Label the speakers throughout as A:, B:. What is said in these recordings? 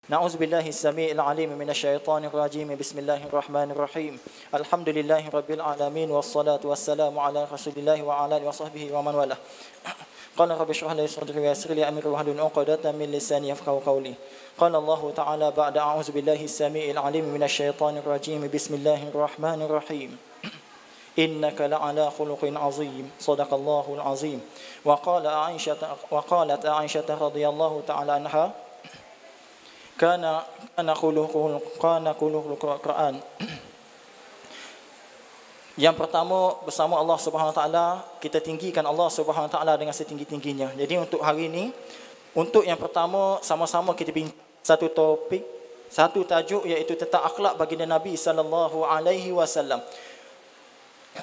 A: Na'udzubillahi as-sami'il 'alim minasyaitonir rajim. Bismillahirrahmanirrahim. Alhamdulillahi rabbil alamin wassalatu wassalamu ala Rasulillah wa ala alihi washabbihi wa man walah. Qala rabbi shrah li sadri wa yassir li amri wahlul 'uqdatam min lisani yafqahu qawli. Qala Allah ta'ala ba'da a'udzubillahi as-sami'il 'alim minasyaitonir rajim. Bismillahirrahmanirrahim. Innaka la'ala khuluqin 'azim. Shadaqallahul 'azim. Wa qalat Aisyah radhiyallahu ta'ala anha Kana khuluqul Quran. Yang pertama, bersama Allah Subhanahu Wa Taala, kita tinggikan Allah Subhanahu Wa Taala dengan setinggi-tingginya. Jadi untuk hari ini, untuk yang pertama, sama-sama kita bincang satu topik, satu tajuk, iaitu tentang akhlak baginda Nabi sallallahu alaihi wasallam.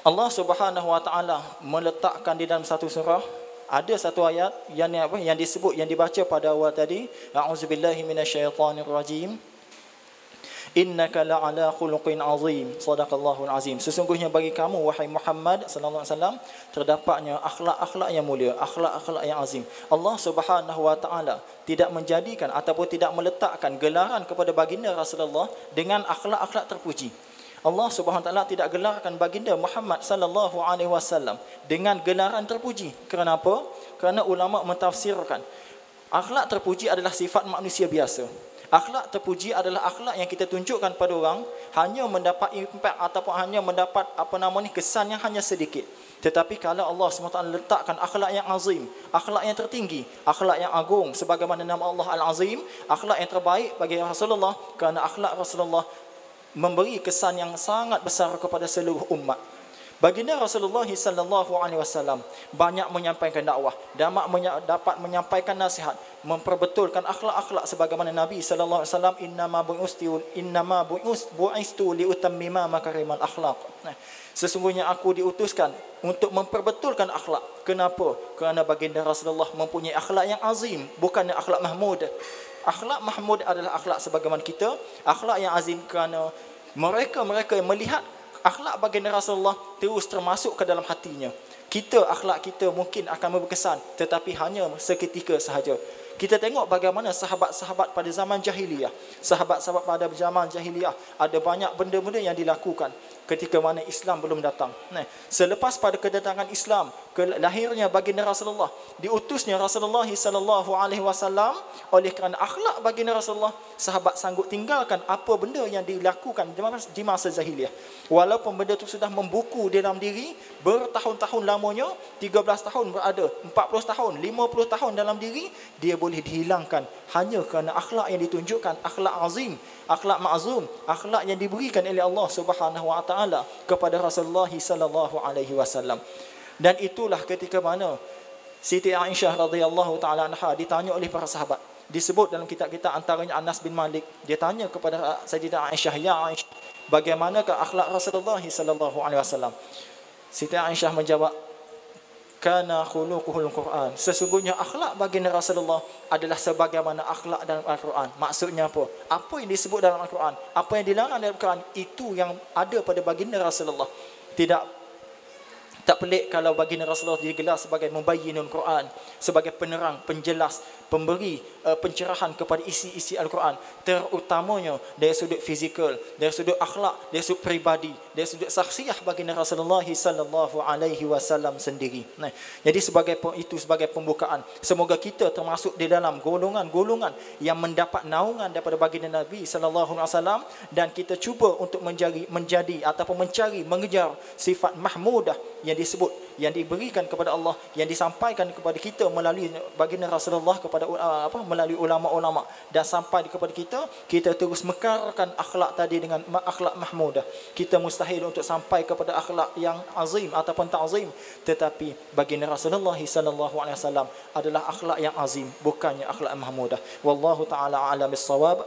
A: Allah Subhanahu Wa Taala meletakkan di dalam satu surah, ada satu ayat yang disebut, yang dibaca pada awal tadi, a'udzubillahi minasyaitonir rajim. Innaka la'ala khuluqin azim. Shadaqallahul azim. Sesungguhnya bagi kamu wahai Muhammad sallallahu alaihi wasallam terdapatnya akhlak-akhlak yang mulia, akhlak-akhlak yang azim. Allah Subhanahu wa taala tidak menjadikan ataupun tidak meletakkan gelaran kepada baginda Rasulullah dengan akhlak-akhlak terpuji. Allah Subhanahu wa taala tidak gelarkan baginda Muhammad sallallahu alaihi wasallam dengan gelaran terpuji. Kenapa? Kerana ulama mentafsirkan akhlak terpuji adalah sifat manusia biasa. Akhlak terpuji adalah akhlak yang kita tunjukkan pada orang hanya mendapat impact ataupun hanya mendapat kesan yang hanya sedikit. Tetapi kalau Allah SWT letakkan akhlak yang azim, akhlak yang tertinggi, akhlak yang agung, sebagaimana nama Allah Al-Azim, akhlak yang terbaik bagi Rasulullah, kerana akhlak Rasulullah memberi kesan yang sangat besar kepada seluruh umat. Baginda Rasulullah sallallahu alaihi wasallam banyak menyampaikan dakwah, dapat menyampaikan nasihat, memperbetulkan akhlak-akhlak sebagaimana Nabi sallallahu alaihi wasallam innama bu'istu liutammima makarimal akhlaq. Sesungguhnya aku diutuskan untuk memperbetulkan akhlak. Kenapa? Kerana baginda Rasulullah mempunyai akhlak yang azim, bukan akhlak mahmud. Akhlak mahmud adalah akhlak sebagaimana kita, akhlak yang azim kerana mereka yang melihat akhlak baginda Rasulullah terus termasuk ke dalam hatinya. Akhlak kita mungkin akan berkesan, tetapi hanya seketika sahaja. Kita tengok bagaimana sahabat-sahabat pada zaman jahiliyah. Sahabat-sahabat pada zaman jahiliyah ada banyak benda-benda yang dilakukan ketika mana Islam belum datang. Selepas pada kedatangan Islam, lahirnya baginda Rasulullah, diutusnya Rasulullah sallallahu alaihi wasallam, oleh kerana akhlak baginda Rasulullah, sahabat sanggup tinggalkan apa benda yang dilakukan di masa jahiliyah. Walaupun benda itu sudah membuku di dalam diri bertahun-tahun lamanya, 13 tahun berada, 40 tahun, 50 tahun dalam diri, dia boleh dihilangkan hanya kerana akhlak yang ditunjukkan, akhlak azim, akhlak ma'zum, akhlak yang diberikan oleh Allah Subhanahu wa taala kepada Rasulullah sallallahu alaihi wasallam. Dan itulah ketika mana Siti Aisyah radhiyallahu taala anha ditanya oleh para sahabat. Disebut dalam kitab-kitab antaranya Anas bin Malik, dia tanya kepada Sayyidah Aisyah, "Ya Aisyah, bagaimanakah akhlak Rasulullah sallallahu alaihi wasallam?" Siti Aisyah menjawab, "Kana khuluquhul Quran." Sesungguhnya akhlak baginda Rasulullah adalah sebagaimana akhlak dalam Al-Quran. Maksudnya apa? Apa yang disebut dalam Al-Quran, apa yang dilarang dalam Al-Quran, itu yang ada pada baginda Rasulullah. Tak pelik kalau baginda Rasulullah digelar sebagai mubayyinul Quran, sebagai penerang, penjelas, pemberi pencerahan kepada isi-isi Al-Quran, terutamanya dari sudut fizikal, dari sudut akhlak, dari sudut peribadi, dari sudut saksiah baginda Rasulullah sallallahu alaihi wasallam sendiri. Jadi sebagai pembukaan, semoga kita termasuk di dalam golongan-golongan yang mendapat naungan daripada baginda Nabi sallallahu alaihi wasallam, dan kita cuba untuk menjadi ataupun mengejar sifat mahmudah yang disebut, yang diberikan kepada Allah, yang disampaikan kepada kita melalui baginda Rasulullah kepada melalui ulama-ulama, dan sampai kepada kita terus mekarkan akhlak tadi dengan akhlak mahmudah. Kita mustahil untuk sampai kepada akhlak yang azim ataupun ta'zim, tetapi baginda Rasulullah sallallahu alaihi wasallam adalah akhlak yang azim, bukannya akhlak mahmudah. Wallahu taala a'lam bis-shawab.